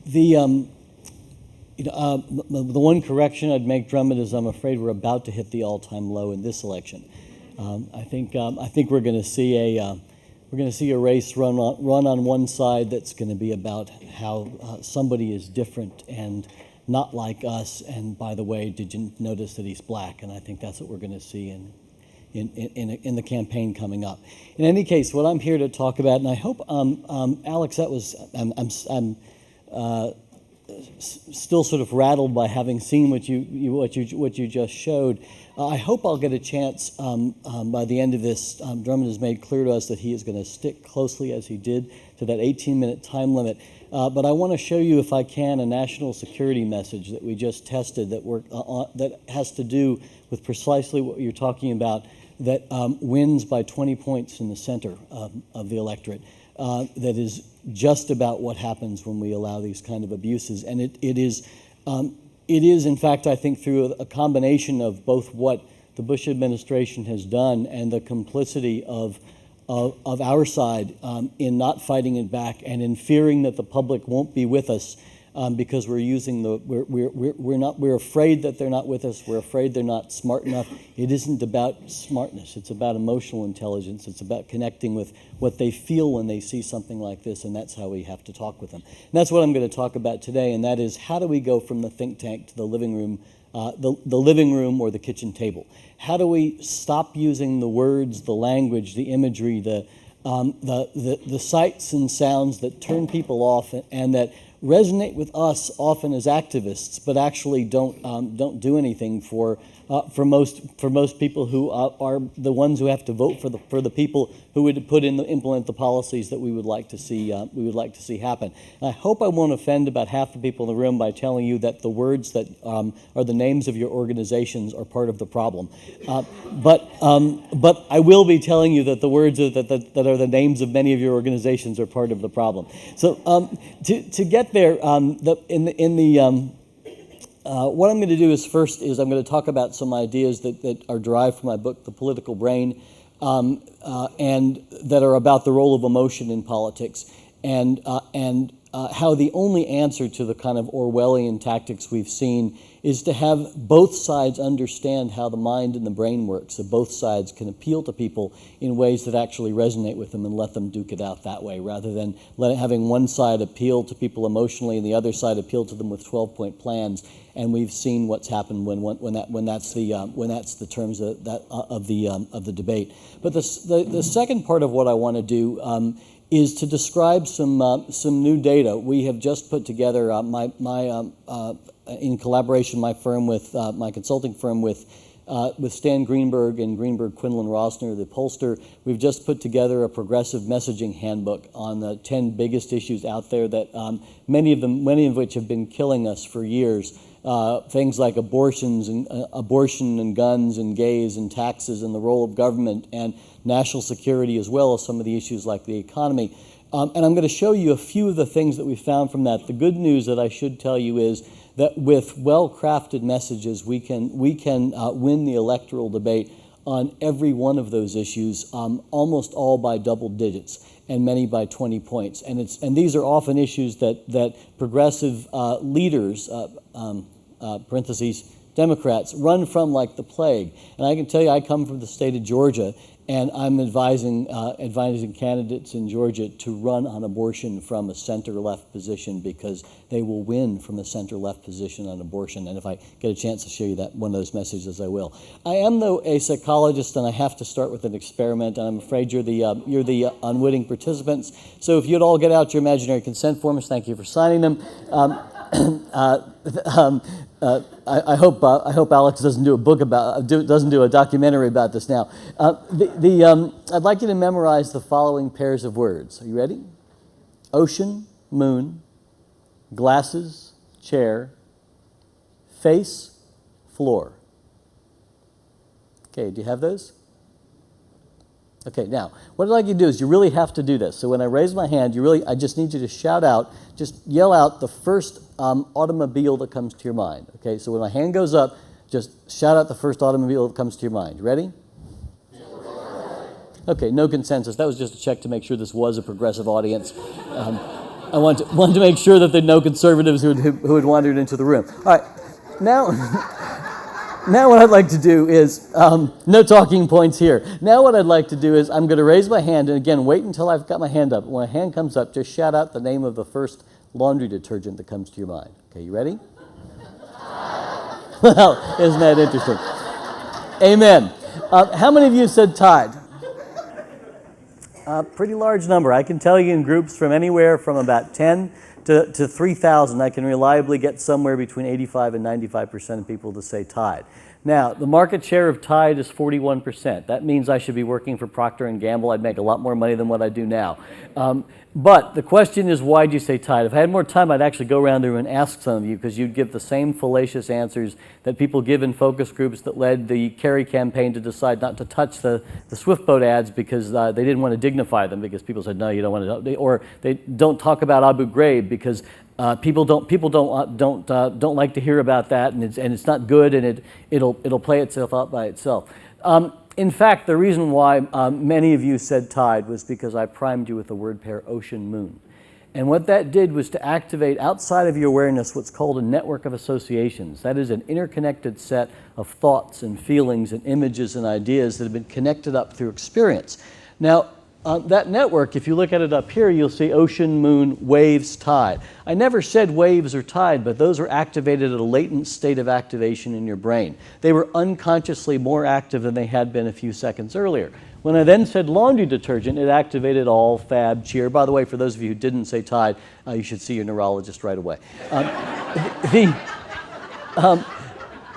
The the one correction I'd make, Drummond, is I'm afraid we're about to hit the all-time low in this election. I think we're going to see a race run on one side that's going to be about how somebody is different and not like us. And by the way, did you notice that he's black? And I think that's what we're going to see in the campaign coming up. In any case, what I'm here to talk about, and I hope Alex, that was I'm still sort of rattled by having seen what you just showed. I hope I'll get a chance by the end of this. Drummond has made clear to us that he is going to stick closely, as he did, to that 18-minute time limit. But I want to show you, if I can, a national security message that we just tested that has to do with precisely what you're talking about, that wins by 20 points in the center of the electorate. That is just about what happens when we allow these kind of abuses. And it is, in fact, I think, through a combination of both what the Bush administration has done and the complicity of our side in not fighting it back and in fearing that the public won't be with us because we're afraid that they're not with us. We're afraid they're not smart enough. It isn't about smartness. It's about emotional intelligence. It's about connecting with what they feel when they see something like this, and that's how we have to talk with them. And that's what I'm going to talk about today, and that is, how do we go from the think tank to the living room, the living room or the kitchen table? How do we stop using the words, the language, the imagery, the sights and sounds that turn people off and that resonate with us often as activists, but actually don't do anything for most people who are the ones who have to vote for the people who would implement the policies that we would like to see happen. And I hope I won't offend about half the people in the room by telling you that the words that are the names of your organizations are part of the problem. But I will be telling you that the words that are the names of many of your organizations are part of the problem. So to get there, what I'm going to do is I'm going to talk about some ideas that are derived from my book, The Political Brain, and that are about the role of emotion in politics, and how the only answer to the kind of Orwellian tactics we've seen is to have both sides understand how the mind and the brain works, so both sides can appeal to people in ways that actually resonate with them and let them duke it out that way, rather than having one side appeal to people emotionally and the other side appeal to them with 12-point plans. And we've seen what's happened when that's the terms of the debate. But the second part of what I want to do is to describe some new data. We have just put together in collaboration, my consulting firm with Stan Greenberg and Greenberg, Quinlan, Rosner, the pollster. We've just put together a progressive messaging handbook on the 10 biggest issues out there that many of which have been killing us for years. Things like abortion and guns and gays and taxes and the role of government and national security, as well as some of the issues like the economy. And I'm going to show you a few of the things that we found from that. The good news that I should tell you is that with well-crafted messages, we can win the electoral debate on every one of those issues, almost all by double digits, and many by 20 points. And these are often issues that progressive leaders, parentheses, Democrats, run from like the plague. And I can tell you, I come from the state of Georgia, and I'm advising candidates in Georgia to run on abortion from a center-left position, because they will win from a center-left position on abortion. And if I get a chance to show you that one of those messages, I will. I am, though, a psychologist, and I have to start with an experiment. And I'm afraid you're the unwitting participants. So if you'd all get out your imaginary consent forms, thank you for signing them. I hope Alex doesn't do a documentary about this now. I'd like you to memorize the following pairs of words. Are you ready? Ocean, moon, glasses, chair, face, floor. Okay, do you have those? Okay, now, what I'd like you to do is you really have to do this. So when I raise my hand, I just need you to shout out, just yell out the first automobile that comes to your mind. Okay, so when my hand goes up, just shout out the first automobile that comes to your mind. Ready? Okay, no consensus. That was just a check to make sure this was a progressive audience. I wanted to make sure that there are no conservatives who had wandered into the room. All right, now, now what I'd like to do is, no talking points here. Now what I'd like to do is I'm going to raise my hand, and again, wait until I've got my hand up. When a hand comes up, just shout out the name of the first laundry detergent that comes to your mind. Okay, you ready? Well, isn't that interesting? Amen. How many of you said Tide? Pretty large number. I can tell you in groups from anywhere from about 10 to 3,000, I can reliably get somewhere between 85 and 95% of people to say Tide. Now, the market share of Tide is 41%. That means I should be working for Procter & Gamble. I'd make a lot more money than what I do now. But the question is, why do you say Tide? If I had more time, I'd actually go around there and ask some of you, because you'd give the same fallacious answers that people give in focus groups that led the Kerry campaign to decide not to touch the Swiftboat ads because they didn't want to dignify them, because people said, no, you don't want to, or they don't talk about Abu Ghraib because people don't like to hear about that, and it's not good, and it'll play itself out by itself. In fact, the reason why many of you said Tide was because I primed you with the word pair ocean moon. And what that did was to activate outside of your awareness what's called a network of associations. That is an interconnected set of thoughts and feelings and images and ideas that have been connected up through experience. Now, that network, if you look at it up here, you'll see ocean, moon, waves, tide. I never said waves or tide, but those are activated at a latent state of activation in your brain. They were unconsciously more active than they had been a few seconds earlier. When I then said laundry detergent, it activated all, fab, cheer. By the way, for those of you who didn't say tide, you should see your neurologist right away.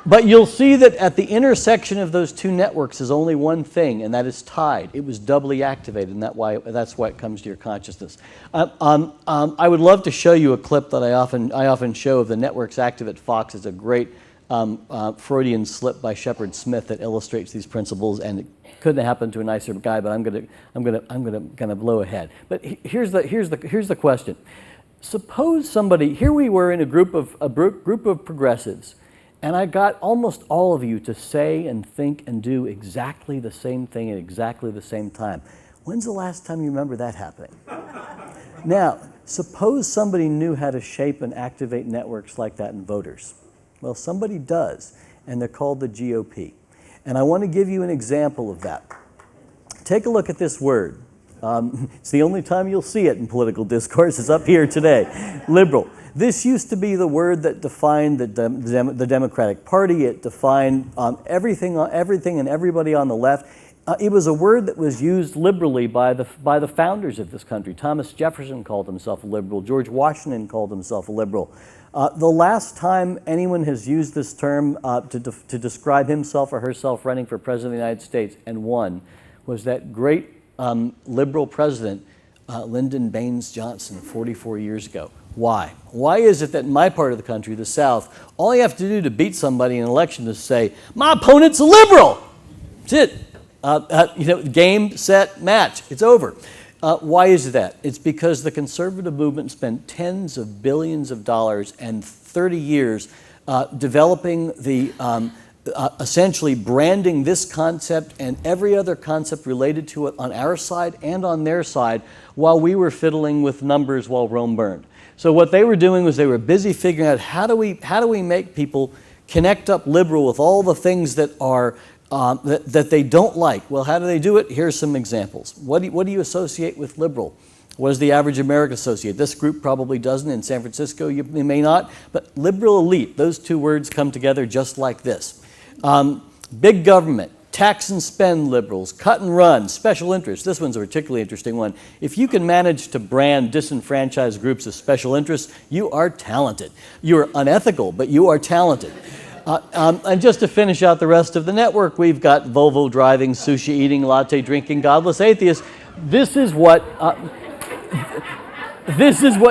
But you'll see that at the intersection of those two networks is only one thing, and that is tide. It was doubly activated, and that's why it comes to your consciousness. I would love to show you a clip that I often show of the networks active at Fox. It's a great Freudian slip by Shepard Smith that illustrates these principles, and it couldn't have happened to a nicer guy. But I'm gonna kind of blow ahead. But here's the question. Suppose somebody, here we were in a group of progressives. And I got almost all of you to say and think and do exactly the same thing at exactly the same time. When's the last time you remember that happening? Now, suppose somebody knew how to shape and activate networks like that in voters. Well, somebody does, and they're called the GOP. And I want to give you an example of that. Take a look at this word. It's the only time you'll see it in political discourse. It's up here today. Liberal. This used to be the word that defined the Democratic Party. It defined everything and everybody on the left. It was a word that was used liberally by the founders of this country. Thomas Jefferson called himself a liberal. George Washington called himself a liberal. The last time anyone has used this term to describe himself or herself running for president of the United States and won was that great liberal president, Lyndon Baines Johnson, 44 years ago. Why? Why is it that in my part of the country, the South, all you have to do to beat somebody in an election is say, my opponent's a liberal? That's it. Game, set, match. It's over. Why is that? It's because the conservative movement spent tens of billions of dollars and 30 years developing the essentially branding this concept and every other concept related to it on our side and on their side while we were fiddling with numbers while Rome burned. So what they were doing was they were busy figuring out how do we make people connect up liberal with all the things that are that they don't like. Well, how do they do it? Here's some examples. What do you associate with liberal? What does the average American associate? This group probably doesn't. In San Francisco, you may not. But liberal elite, those two words come together just like this. Big government, tax and spend liberals, cut and run, special interests. This one's a particularly interesting one. If you can manage to brand disenfranchised groups as special interests, you are talented. You're unethical, but you are talented. And just to finish out the rest of the network, we've got Volvo driving, sushi eating, latte drinking, godless atheists. This is what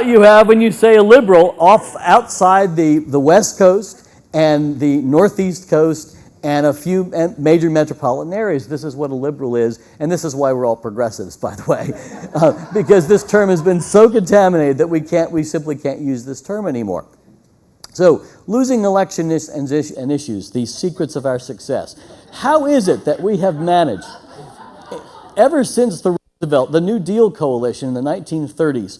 you have when you say a liberal outside the West Coast and the Northeast Coast and a few major metropolitan areas. This is what a liberal is, and this is why we're all progressives, by the way, because this term has been so contaminated that we simply can't use this term anymore. So, losing election and issues, the secrets of our success. How is it that we have managed, ever since the New Deal coalition in the 1930s,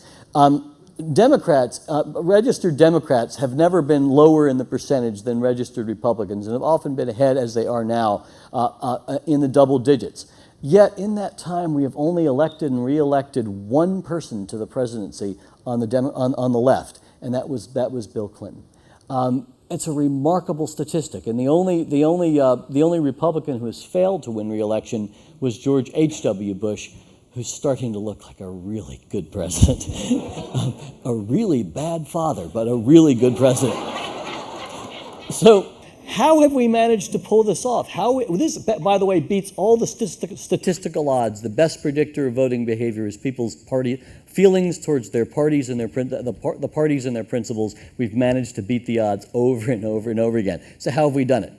registered Democrats have never been lower in the percentage than registered Republicans and have often been ahead, as they are now, in the double digits. Yet in that time, we have only elected and re-elected one person to the presidency on the left, and that was Bill Clinton. It's a remarkable statistic, and the only Republican who has failed to win re-election was George H.W. Bush, who's starting to look like a really good president. A really bad father, but a really good president. So how have we managed to pull this off? This, by the way, beats all the statistical odds. The best predictor of voting behavior is people's feelings towards their parties and the parties and their principles. We've managed to beat the odds over and over and over again. So how have we done it?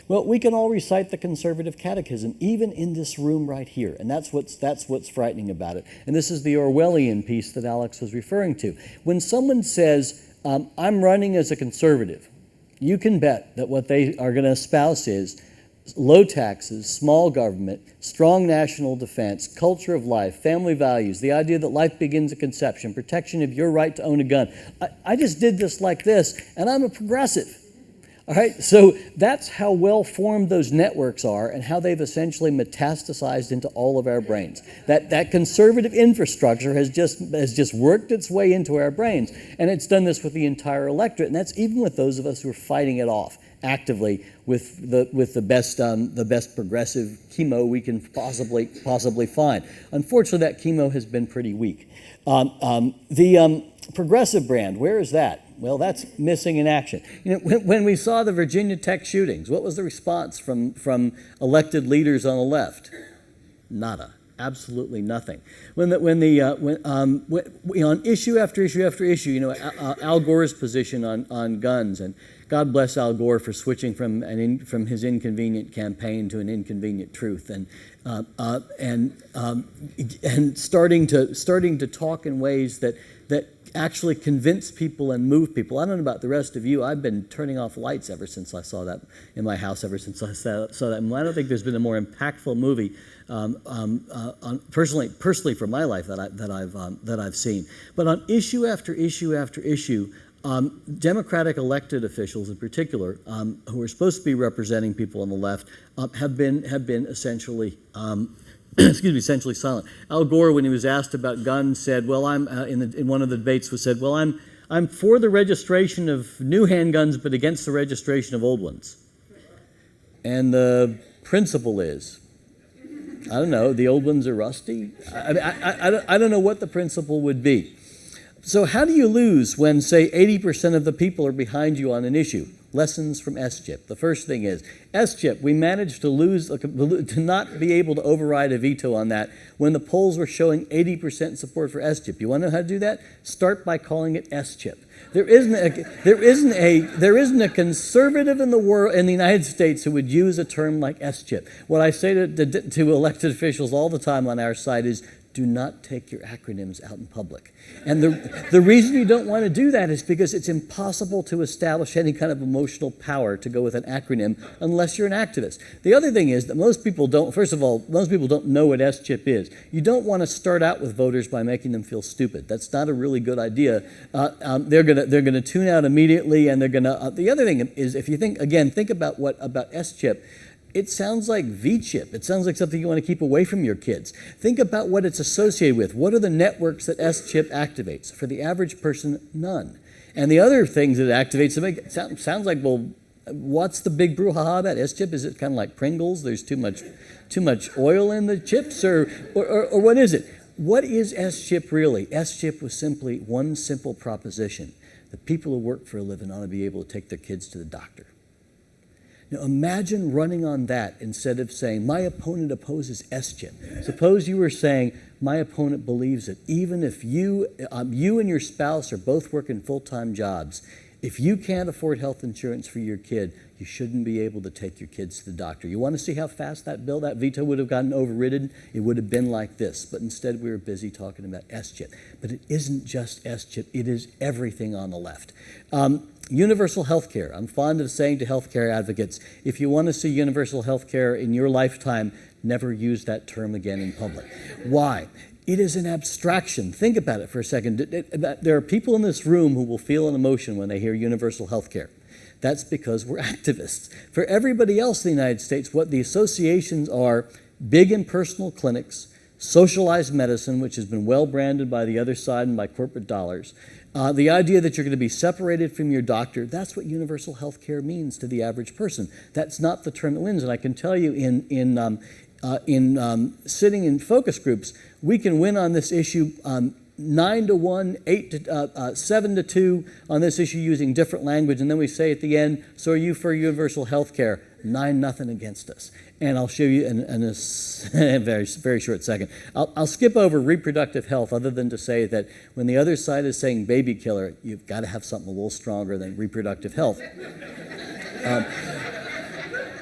Well, we can all recite the conservative catechism, even in this room right here, and that's what's frightening about it. And this is the Orwellian piece that Alex was referring to. When someone says, I'm running as a conservative, you can bet that what they are going to espouse is low taxes, small government, strong national defense, culture of life, family values, the idea that life begins at conception, protection of your right to own a gun. I just did this like this, and I'm a progressive. All right, so that's how well formed those networks are and how they've essentially metastasized into all of our brains. That conservative infrastructure has just worked its way into our brains, and it's done this with the entire electorate, and that's even with those of us who are fighting it off actively with the best progressive chemo we can possibly find. Unfortunately, that chemo has been pretty weak. The progressive brand, where is that? Well, that's missing in action. You know, when we saw the Virginia Tech shootings, what was the response from elected leaders on the left? Nada. Absolutely nothing. On issue after issue after issue, you know, Al Gore's position on guns, and God bless Al Gore for switching from his inconvenient campaign to an inconvenient truth, and starting to talk in ways that actually convince people and move people. I don't know about the rest of you. I've been turning off lights ever since I saw that in my house. Ever since I saw that, and I don't think there's been a more impactful movie, personally for my life that I've seen. But on issue after issue after issue, Democratic elected officials in particular, who are supposed to be representing people on the left, have been essentially essentially silent. Al Gore, when he was asked about guns, said, "Well, I'm in one of the debates said, well, I'm for the registration of new handguns, but against the registration of old ones." And the principle is, I don't know, the old ones are rusty. I don't know what the principle would be. So how do you lose when, say, 80% of the people are behind you on an issue? Lessons from SCHIP. The first thing is, SCHIP, we managed to not be able to override a veto on that when the polls were showing 80% support for SCHIP. You want to know how to do that? Start by calling it SCHIP. There isn't a conservative in the United States who would use a term like SCHIP. What I say to elected officials all the time on our side is, do not take your acronyms out in public. And the reason you don't want to do that is because it's impossible to establish any kind of emotional power to go with an acronym unless you're an activist. The other thing is that most people don't know what SCHIP is. You don't want to start out with voters by making them feel stupid. That's not a really good idea. They're gonna tune out immediately, and they're gonna. The other thing is, if you think about SCHIP. It sounds like V-chip. It sounds like something you want to keep away from your kids. Think about what it's associated with. What are the networks that S-chip activates? For the average person, none. And the other things that it activates, sounds like, well, what's the big brouhaha about S-chip? Is it kind of like Pringles? There's too much oil in the chips, or what is it? What is S-chip really? S-chip was simply one simple proposition. The people who work for a living ought to be able to take their kids to the doctor. Now imagine running on that instead of saying, my opponent opposes S-chip. Suppose you were saying, my opponent believes that even if you and your spouse are both working full-time jobs, if you can't afford health insurance for your kid, you shouldn't be able to take your kids to the doctor. You want to see how fast that veto would have gotten overridden? It would have been like this, but instead we were busy talking about S-chip. But it isn't just S-chip, it is everything on the left. Universal health care. I'm fond of saying to healthcare advocates, if you want to see universal health care in your lifetime, never use that term again in public. Why? It is an abstraction. Think about it for a second. There are people in this room who will feel an emotion when they hear universal health care. That's because we're activists. For everybody else in the United States, what the associations are: big impersonal clinics, socialized medicine, which has been well branded by the other side and by corporate dollars. The idea that you're going to be separated from your doctor, that's what universal health care means to the average person. That's not the term that wins. And I can tell you in sitting in focus groups, we can win on this issue 9-1, 7-2 on this issue using different language. And then we say at the end, so are you for universal health care? 9-0 against us. And I'll show you in a very, very short second. I'll skip over reproductive health other than to say that when the other side is saying baby killer, you've got to have something a little stronger than reproductive health.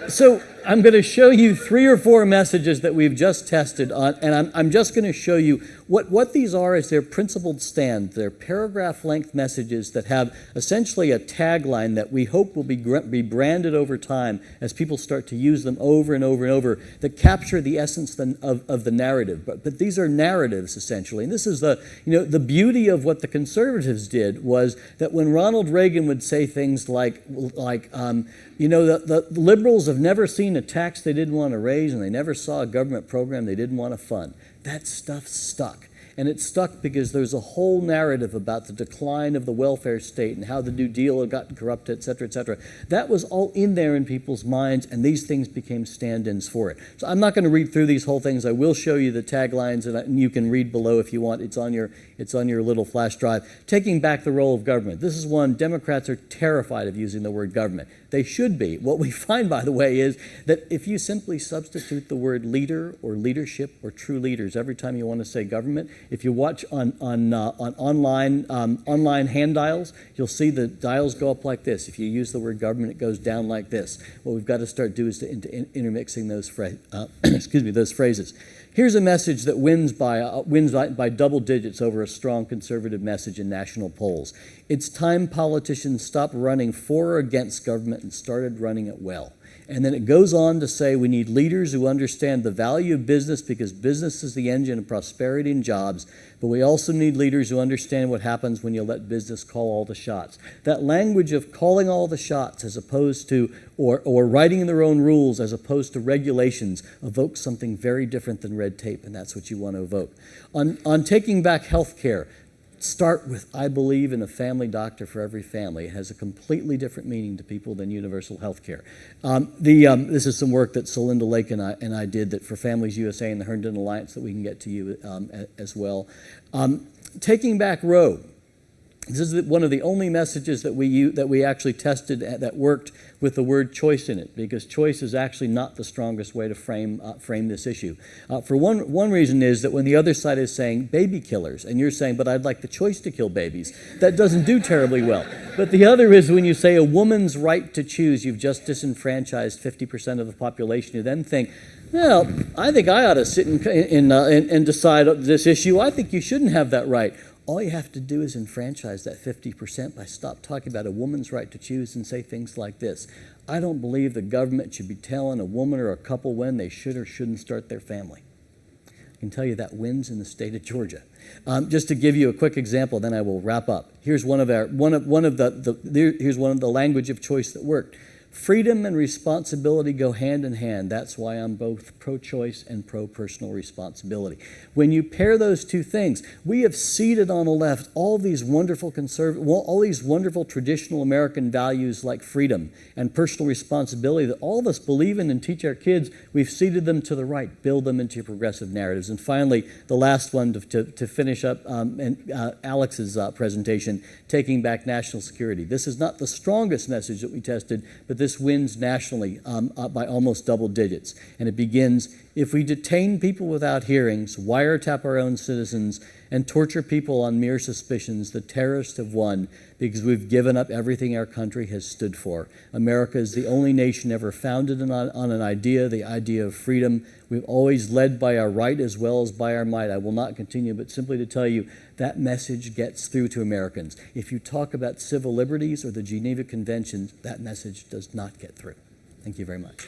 So I'm going to show you 3 or 4 messages that we've just tested on, and I'm just going to show you what these are. Is they're principled stand. They're paragraph-length messages that have essentially a tagline that we hope will be branded over time as people start to use them over and over and over, that capture the essence of the narrative. But these are narratives, essentially. And this is the beauty of what the conservatives did, was that when Ronald Reagan would say things like the liberals have never seen a tax they didn't want to raise, and they never saw a government program they didn't want to fund. That stuff stuck. And it stuck because there's a whole narrative about the decline of the welfare state and how the New Deal had gotten corrupted, et cetera, et cetera. That was all in there in people's minds, and these things became stand-ins for it. So I'm not going to read through these whole things. I will show you the taglines, and you can read below if you want. It's on your little flash drive. Taking back the role of government. This is one. Democrats are terrified of using the word government. They should be. What we find, by the way, is that if you simply substitute the word leader or leadership or true leaders every time you want to say government, if you watch on online hand dials, you'll see the dials go up like this. If you use the word government, it goes down like this. What we've got to start doing is intermixing those those phrases. Here's a message that wins by double digits over a strong conservative message in national polls. It's time politicians stopped running for or against government and started running it well. And then it goes on to say we need leaders who understand the value of business because business is the engine of prosperity and jobs, but we also need leaders who understand what happens when you let business call all the shots. That language of calling all the shots as opposed to, or writing their own rules as opposed to regulations, evokes something very different than red tape, and that's what you want to evoke. On taking back health care, start with, I believe in a family doctor for every family. It has a completely different meaning to people than universal health care. This is some work that Celinda Lake and I did that for Families USA and the Herndon Alliance that we can get to you as well. Taking back Roe. This is one of the only messages that we actually tested that worked with the word choice in it, because choice is actually not the strongest way to frame this issue. For one reason is that when the other side is saying baby killers, and you're saying, but I'd like the choice to kill babies, that doesn't do terribly well. But the other is when you say a woman's right to choose, you've just disenfranchised 50% of the population. You then think, well, I think I ought to sit and decide this issue. I think you shouldn't have that right. All you have to do is enfranchise that 50% by stop talking about a woman's right to choose and say things like this. I don't believe the government should be telling a woman or a couple when they should or shouldn't start their family. I can tell you that wins in the state of Georgia. Just to give you a quick example, then I will wrap up. Here's one of the language of choice that worked. Freedom and responsibility go hand in hand. That's why I'm both pro-choice and pro-personal responsibility. When you pair those two things, we have seeded on the left all these wonderful traditional American values like freedom and personal responsibility that all of us believe in and teach our kids. We've seeded them to the right, build them into progressive narratives. And finally, the last one to finish up Alex's presentation, taking back national security. This is not the strongest message that we tested, but this wins nationally by almost double digits. And it begins, if we detain people without hearings, wiretap our own citizens, and torture people on mere suspicions, the terrorists have won because we've given up everything our country has stood for. America is the only nation ever founded on an idea, the idea of freedom. We've always led by our right as well as by our might. I will not continue, but simply to tell you that message gets through to Americans. If you talk about civil liberties or the Geneva Conventions, that message does not get through. Thank you very much.